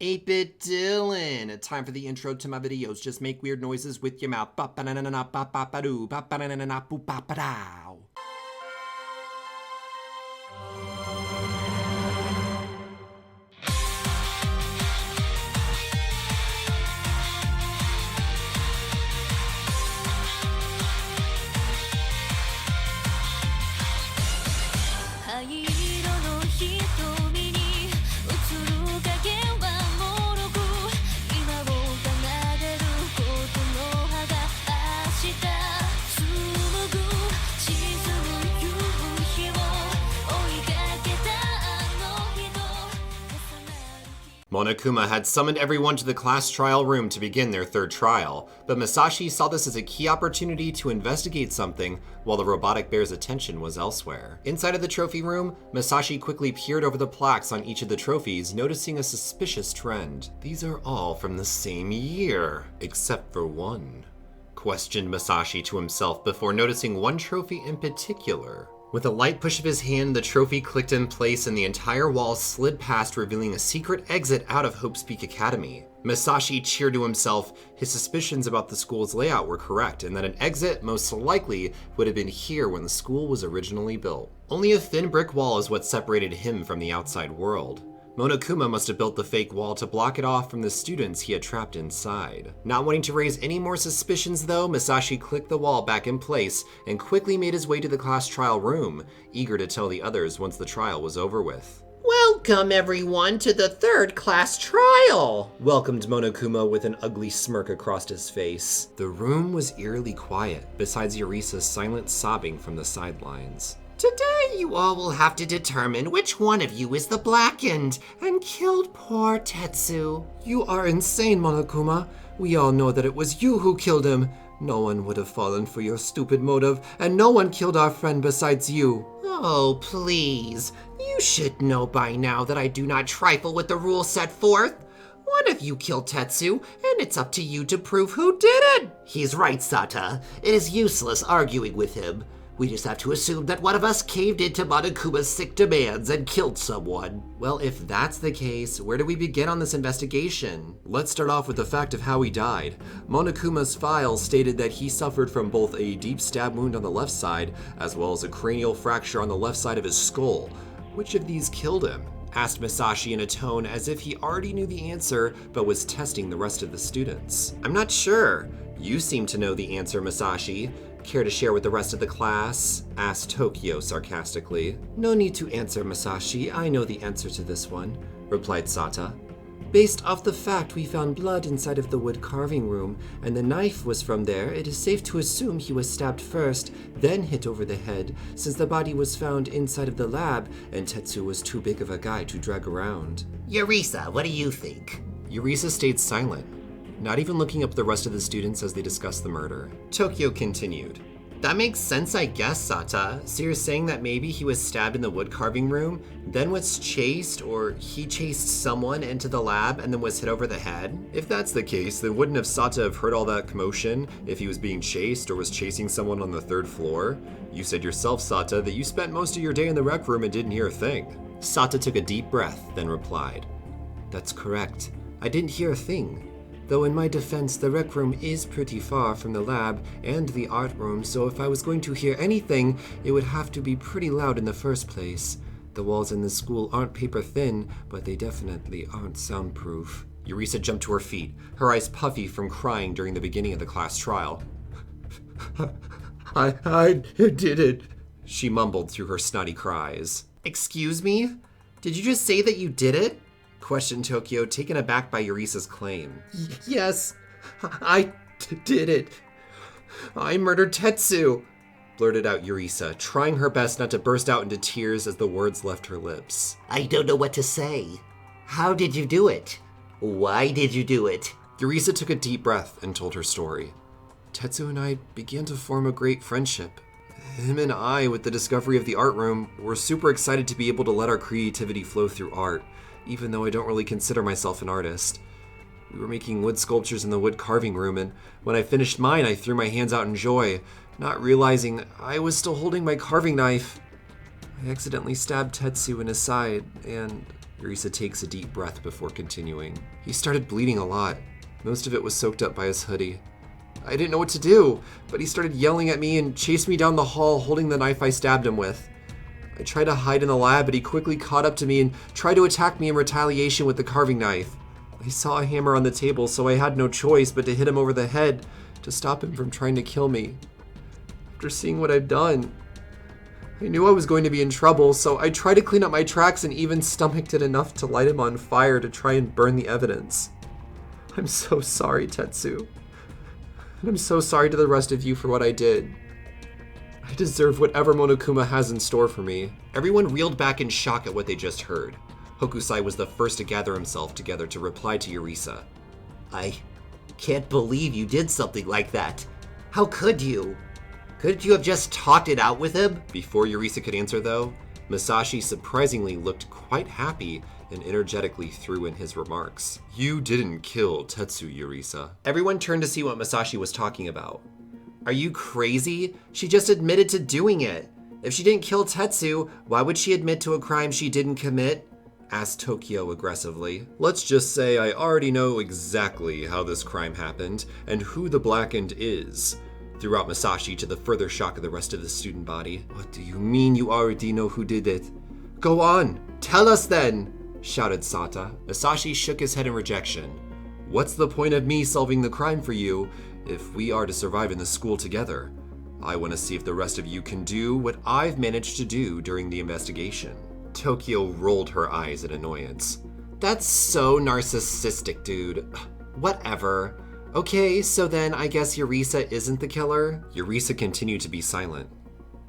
8-Bit Dylan! Time for the intro to my videos. Just make weird noises with your mouth. Ba-ba-na-na-na-ba-ba-ba-doo. Ba-ba-na-na-na-na-boo-ba-ba-dow. Monokuma had summoned everyone to the class trial room to begin their third trial, but Masashi saw this as a key opportunity to investigate something while the robotic bear's attention was elsewhere. Inside of the trophy room, Masashi quickly peered over the plaques on each of the trophies, noticing a suspicious trend. These are all from the same year, except for one, questioned Masashi to himself before noticing one trophy in particular. With a light push of his hand, the trophy clicked in place and the entire wall slid past, revealing a secret exit out of Hope's Peak Academy. Masashi cheered to himself. His suspicions about the school's layout were correct, and that an exit most likely would have been here when the school was originally built. Only a thin brick wall is what separated him from the outside world. Monokuma must have built the fake wall to block it off from the students he had trapped inside. Not wanting to raise any more suspicions though, Masashi clicked the wall back in place and quickly made his way to the class trial room, eager to tell the others once the trial was over with. Welcome everyone to the third class trial! Welcomed Monokuma with an ugly smirk across his face. The room was eerily quiet, besides Yurisa's silent sobbing from the sidelines. Today you all will have to determine which one of you is the blackened and killed poor Tetsu. You are insane, Monokuma. We all know that it was you who killed him. No one would have fallen for your stupid motive, and no one killed our friend besides you. Oh, please. You should know by now that I do not trifle with the rules set forth. One of you killed Tetsu, and it's up to you to prove who did it. He's right, Sata. It is useless arguing with him. We just have to assume that one of us caved into Monokuma's sick demands and killed someone. Well, if that's the case, where do we begin on this investigation? Let's start off with the fact of how he died. Monokuma's file stated that he suffered from both a deep stab wound on the left side, as well as a cranial fracture on the left side of his skull. Which of these killed him? Asked Masashi in a tone as if he already knew the answer, but was testing the rest of the students. I'm not sure. You seem to know the answer, Masashi. Care to share with the rest of the class? Asked Tokyo sarcastically. No need to answer, Masashi. I know the answer to this one, replied Sata. Based off the fact we found blood inside of the wood carving room, and the knife was from there, it is safe to assume he was stabbed first, then hit over the head, since the body was found inside of the lab, and Tetsu was too big of a guy to drag around. Yurisa, what do you think? Yurisa stayed silent, not even looking up the rest of the students as they discussed the murder. Tokyo continued. That makes sense, I guess, Sata. So you're saying that maybe he was stabbed in the wood carving room, then was chased, or he chased someone into the lab and then was hit over the head? If that's the case, then wouldn't have Sata have heard all that commotion if he was being chased or was chasing someone on the third floor? You said yourself, Sata, that you spent most of your day in the rec room and didn't hear a thing. Sata took a deep breath, then replied. That's correct. I didn't hear a thing. Though in my defense, the rec room is pretty far from the lab and the art room, so if I was going to hear anything, it would have to be pretty loud in the first place. The walls in the school aren't paper thin, but they definitely aren't soundproof. Yurisa jumped to her feet, her eyes puffy from crying during the beginning of the class trial. I did it, she mumbled through her snotty cries. Excuse me? Did you just say that you did it? Questioned Tokyo, taken aback by Yurisa's claim. Yes, I did it. I murdered Tetsu, blurted out Yurisa, trying her best not to burst out into tears as the words left her lips. I don't know what to say. How did you do it? Why did you do it? Yurisa took a deep breath and told her story. Tetsu and I began to form a great friendship. Him and I, with the discovery of the art room, were super excited to be able to let our creativity flow through art, even though I don't really consider myself an artist. We were making wood sculptures in the wood carving room, and when I finished mine, I threw my hands out in joy, not realizing I was still holding my carving knife. I accidentally stabbed Tetsu in his side, and Yurisa takes a deep breath before continuing. He started bleeding a lot. Most of it was soaked up by his hoodie. I didn't know what to do, but he started yelling at me and chased me down the hall holding the knife I stabbed him with. I tried to hide in the lab, but he quickly caught up to me and tried to attack me in retaliation with the carving knife. I saw a hammer on the table, so I had no choice but to hit him over the head to stop him from trying to kill me. After seeing what I'd done, I knew I was going to be in trouble, so I tried to clean up my tracks and even stomached it enough to light him on fire to try and burn the evidence. I'm so sorry, Tetsu. And I'm so sorry to the rest of you for what I did. I deserve whatever Monokuma has in store for me. Everyone reeled back in shock at what they just heard. Hokusai was the first to gather himself together to reply to Yurisa. I can't believe you did something like that. How could you? Couldn't you have just talked it out with him? Before Yurisa could answer, though, Masashi surprisingly looked quite happy and energetically threw in his remarks. You didn't kill Tetsu, Yurisa. Everyone turned to see what Masashi was talking about. Are you crazy? She just admitted to doing it. If she didn't kill Tetsu, why would she admit to a crime she didn't commit? Asked Tokyo aggressively. Let's just say I already know exactly how this crime happened and who the Blackened is. Threw out Masashi to the further shock of the rest of the student body. What do you mean you already know who did it? Go on, tell us then, shouted Sata. Masashi shook his head in rejection. What's the point of me solving the crime for you if we are to survive in the school together? I want to see if the rest of you can do what I've managed to do during the investigation. Tokyo rolled her eyes in annoyance. That's so narcissistic, dude. Whatever. Okay, so then I guess Yurisa isn't the killer? Yurisa continued to be silent,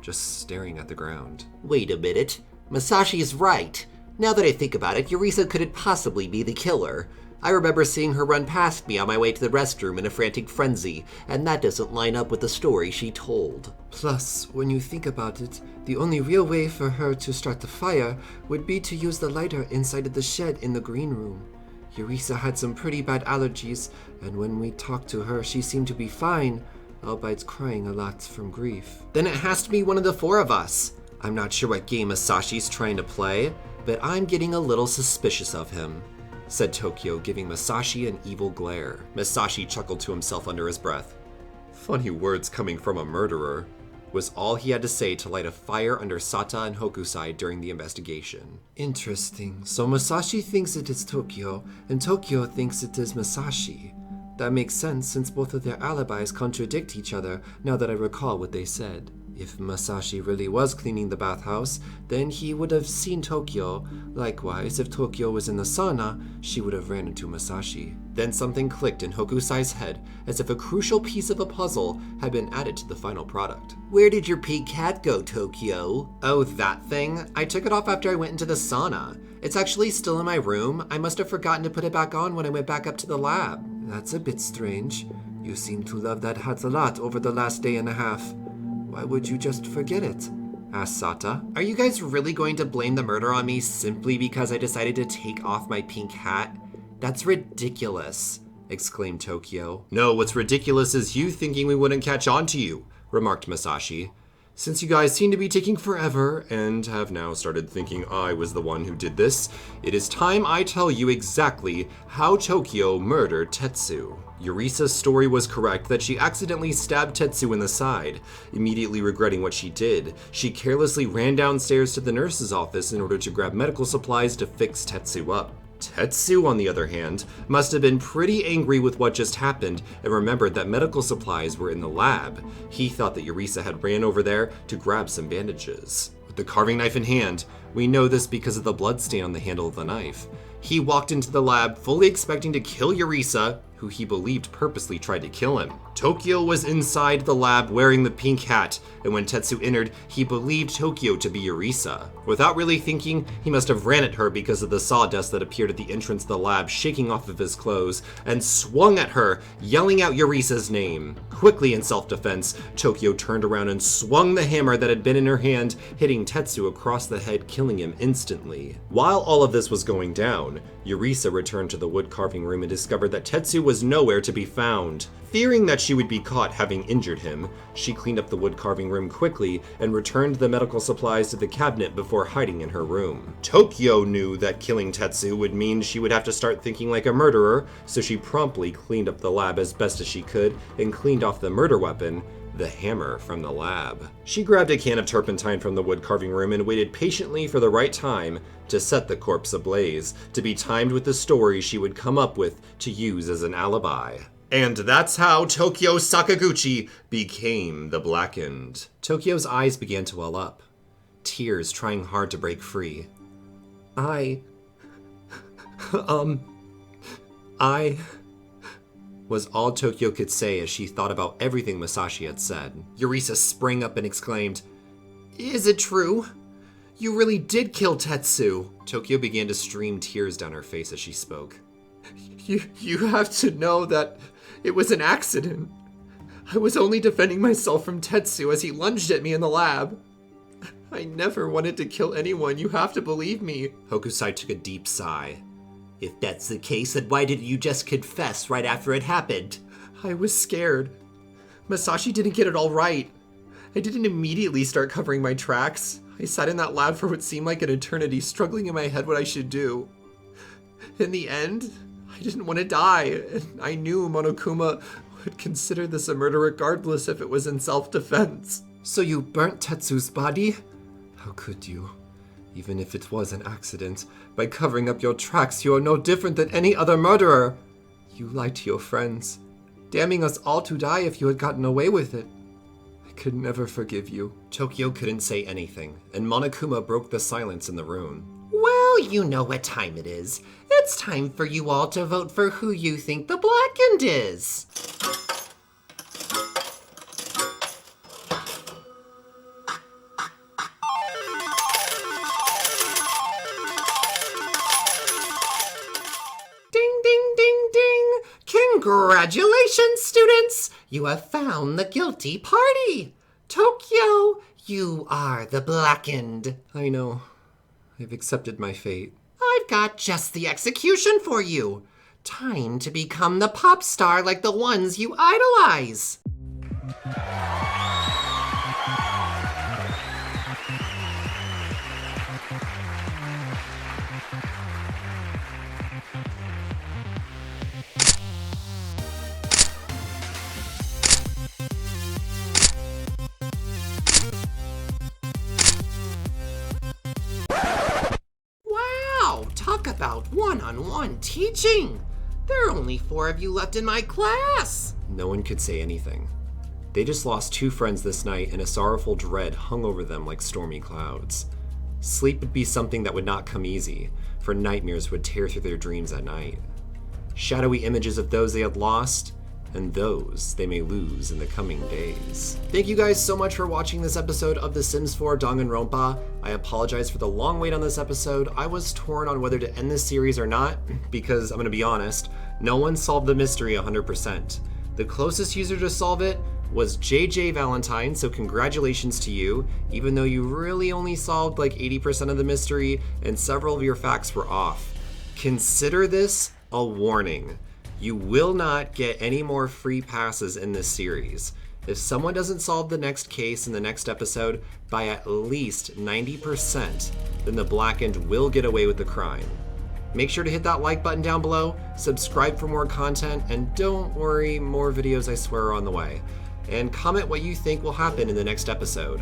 just staring at the ground. Wait a minute. Masashi's right. Now that I think about it, Yurisa couldn't possibly be the killer. I remember seeing her run past me on my way to the restroom in a frantic frenzy, and that doesn't line up with the story she told. Plus, when you think about it, the only real way for her to start the fire would be to use the lighter inside of the shed in the green room. Yurisa had some pretty bad allergies, and when we talked to her, she seemed to be fine, albeit crying a lot from grief. Then it has to be one of the four of us. I'm not sure what game Masashi's trying to play, but I'm getting a little suspicious of him, said Tokyo, giving Masashi an evil glare. Masashi chuckled to himself under his breath. Funny words coming from a murderer, was all he had to say to light a fire under Sata and Hokusai during the investigation. Interesting. So Masashi thinks it is Tokyo, and Tokyo thinks it is Masashi. That makes sense since both of their alibis contradict each other now that I recall what they said. If Masashi really was cleaning the bathhouse, then he would have seen Tokyo. Likewise, if Tokyo was in the sauna, she would have ran into Masashi. Then something clicked in Hokusai's head as if a crucial piece of a puzzle had been added to the final product. Where did your pink cat go, Tokyo? Oh, that thing? I took it off after I went into the sauna. It's actually still in my room. I must have forgotten to put it back on when I went back up to the lab. That's a bit strange. You seem to love that hat a lot over the last day and a half. Why would you just forget it? Asked Sata. Are you guys really going to blame the murder on me simply because I decided to take off my pink hat? That's ridiculous, exclaimed Tokyo. No, what's ridiculous is you thinking we wouldn't catch on to you, remarked Masashi. Since you guys seem to be taking forever and have now started thinking I was the one who did this, it is time I tell you exactly how Tokyo murdered Tetsu. Yurisa's story was correct that she accidentally stabbed Tetsu in the side. Immediately regretting what she did, she carelessly ran downstairs to the nurse's office in order to grab medical supplies to fix Tetsu up. Tetsu, on the other hand, must have been pretty angry with what just happened and remembered that medical supplies were in the lab. He thought that Yurisa had ran over there to grab some bandages. With the carving knife in hand, we know this because of the blood stain on the handle of the knife. He walked into the lab fully expecting to kill Yurisa, who he believed purposely tried to kill him. Tokyo was inside the lab wearing the pink hat, and when Tetsu entered, he believed Tokyo to be Yurisa. Without really thinking, he must have ran at her because of the sawdust that appeared at the entrance of the lab shaking off of his clothes, and swung at her, yelling out Yurisa's name. Quickly in self-defense, Tokyo turned around and swung the hammer that had been in her hand, hitting Tetsu across the head, killing him instantly. While all of this was going down, Yurisa returned to the wood carving room and discovered that Tetsu was nowhere to be found. Fearing that that she would be caught having injured him, she cleaned up the wood carving room quickly and returned the medical supplies to the cabinet before hiding in her room. Tokyo knew that killing Tetsu would mean she would have to start thinking like a murderer, so she promptly cleaned up the lab as best as she could and cleaned off the murder weapon, the hammer, from the lab. She grabbed a can of turpentine from the wood carving room and waited patiently for the right time to set the corpse ablaze, to be timed with the story she would come up with to use as an alibi. And that's how Tokyo Sakaguchi became the Blackened. Tokyo's eyes began to well up, tears trying hard to break free. I was all Tokyo could say as she thought about everything Masashi had said. Yurisa sprang up and exclaimed, "Is it true? You really did kill Tetsu?" Tokyo began to stream tears down her face as she spoke. You have to know that it was an accident. I was only defending myself from Tetsu as he lunged at me in the lab. I never wanted to kill anyone, you have to believe me." Hokusai took a deep sigh. If that's the case, then why didn't you just confess right after it happened? I was scared. Masashi didn't get it all right. I didn't immediately start covering my tracks. I sat in that lab for what seemed like an eternity, struggling in my head what I should do. In the end, I didn't want to die, and I knew Monokuma would consider this a murder regardless if it was in self-defense. So you burnt Tetsu's body? How could you? Even if it was an accident, by covering up your tracks, you are no different than any other murderer. You lied to your friends, damning us all to die if you had gotten away with it. I could never forgive you. Tokyo couldn't say anything, and Monokuma broke the silence in the room. Well, you know what time it is. It's time for you all to vote for who you think the Blackened is. Congratulations, students! You have found the guilty party. Tokyo, you are the Blackened. I know. I've accepted my fate. I've got just the execution for you. Time to become the pop star like the ones you idolize. Talk about one-on-one teaching. There are only 4 of you left in my class. No one could say anything. They just lost 2 friends this night, and a sorrowful dread hung over them like stormy clouds. Sleep would be something that would not come easy, for nightmares would tear through their dreams at night. Shadowy images of those they had lost, and those they may lose in the coming days. Thank you guys so much for watching this episode of The Sims 4 Danganronpa. I apologize for the long wait on this episode. I was torn on whether to end this series or not, because I'm gonna be honest, no one solved the mystery 100%. The closest user to solve it was JJ Valentine, so congratulations to you, even though you really only solved like 80% of the mystery and several of your facts were off. Consider this a warning. You will not get any more free passes in this series. If someone doesn't solve the next case in the next episode by at least 90%, then the Blackened will get away with the crime. Make sure to hit that like button down below, subscribe for more content, and don't worry, more videos I swear are on the way. And comment what you think will happen in the next episode.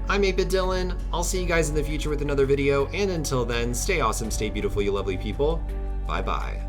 I'm 8-Bit Dylan, I'll see you guys in the future with another video, and until then, stay awesome, stay beautiful, you lovely people. Bye bye.